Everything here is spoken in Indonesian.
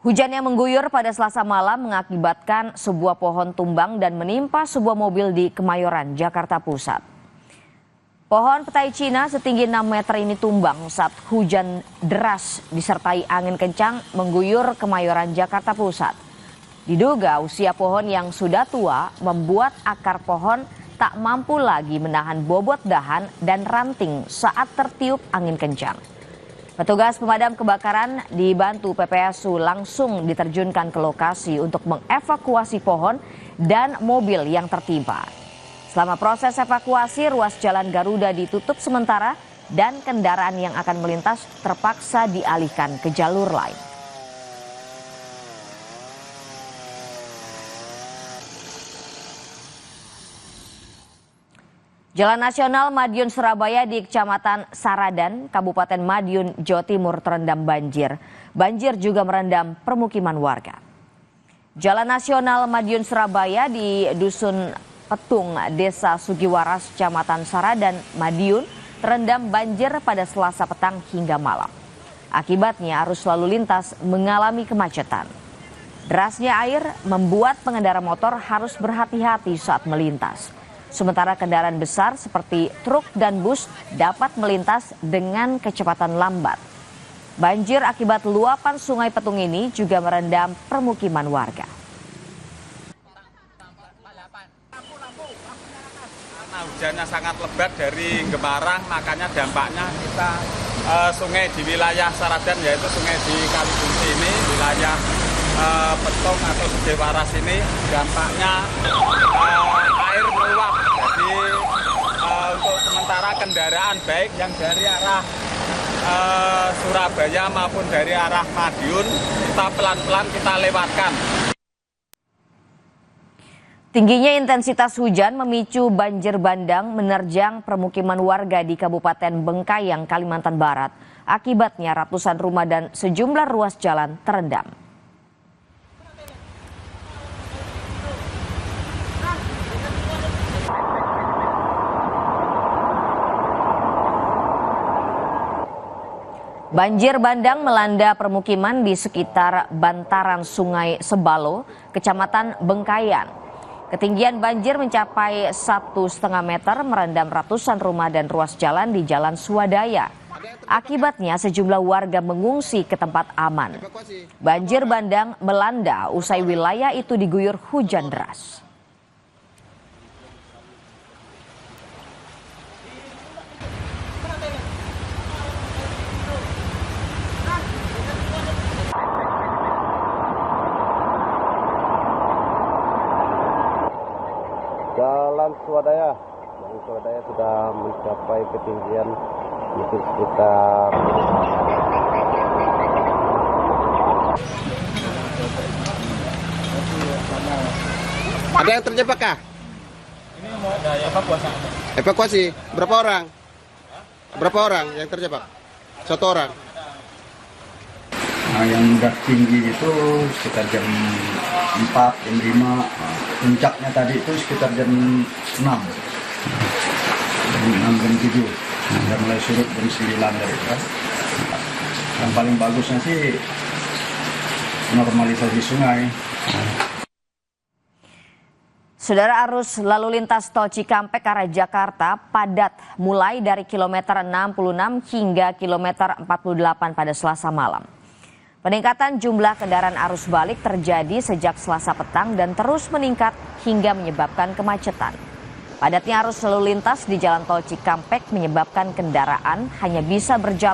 Hujan yang mengguyur pada Selasa malam mengakibatkan sebuah pohon tumbang dan menimpa sebuah mobil di Kemayoran, Jakarta Pusat. Pohon petai Cina setinggi 6 meter ini tumbang saat hujan deras disertai angin kencang mengguyur Kemayoran, Jakarta Pusat. Diduga usia pohon yang sudah tua membuat akar pohon tak mampu lagi menahan bobot dahan dan ranting saat tertiup angin kencang. Petugas pemadam kebakaran dibantu PPSU langsung diterjunkan ke lokasi untuk mengevakuasi pohon dan mobil yang tertimpa. Selama proses evakuasi, ruas Jalan Garuda ditutup sementara dan kendaraan yang akan melintas terpaksa dialihkan ke jalur lain. Jalan Nasional Madiun Surabaya di Kecamatan Saradan, Kabupaten Madiun, Jawa Timur terendam banjir. Banjir juga merendam permukiman warga. Jalan Nasional Madiun Surabaya di Dusun Petung, Desa Sugiwaras, Kecamatan Saradan, Madiun terendam banjir pada Selasa petang hingga malam. Akibatnya arus lalu lintas mengalami kemacetan. Derasnya air membuat pengendara motor harus berhati-hati saat melintas. Sementara kendaraan besar seperti truk dan bus dapat melintas dengan kecepatan lambat. Banjir akibat luapan Sungai Petung ini juga merendam permukiman warga. Karena hujannya sangat lebat dari Gemarang, makanya dampaknya kita sungai di wilayah Saradan, yaitu sungai di Kalibungsi ini, wilayah Petung atau Sugiwaras ini, dampaknya air meluap. Jadi untuk sementara kendaraan baik yang dari arah Surabaya maupun dari arah Madiun, kita pelan-pelan kita lewatkan. Tingginya intensitas hujan memicu banjir bandang menerjang permukiman warga di Kabupaten Bengkayang, Kalimantan Barat. Akibatnya ratusan rumah dan sejumlah ruas jalan terendam. Banjir bandang melanda permukiman di sekitar bantaran Sungai Sebalo, Kecamatan Bengkayan. Ketinggian banjir mencapai 1,5 meter merendam ratusan rumah dan ruas jalan di Jalan Swadaya. Akibatnya sejumlah warga mengungsi ke tempat aman. Banjir bandang melanda usai wilayah itu diguyur hujan deras. Jalan Swadaya sudah mencapai ketinggian mungkin sekitar ada yang terjebak kah? Ini mau ada evakuasi. Evakuasi berapa orang? Berapa orang yang terjebak? 1 orang. Nah, yang udah tinggi itu sekitar jam 4, jam 5. Puncaknya tadi itu sekitar jam 6. Jam 6, jam 7. Sudah mulai surut jam 9 dari itu. Yang paling bagusnya sih normalisasi sungai. Saudara, arus lalu lintas tol Cikampek arah Jakarta padat mulai dari kilometer 66 hingga kilometer 48 pada Selasa malam. Peningkatan jumlah kendaraan arus balik terjadi sejak Selasa petang dan terus meningkat hingga menyebabkan kemacetan. Padatnya arus lalu lintas di jalan tol Cikampek menyebabkan kendaraan hanya bisa berjalan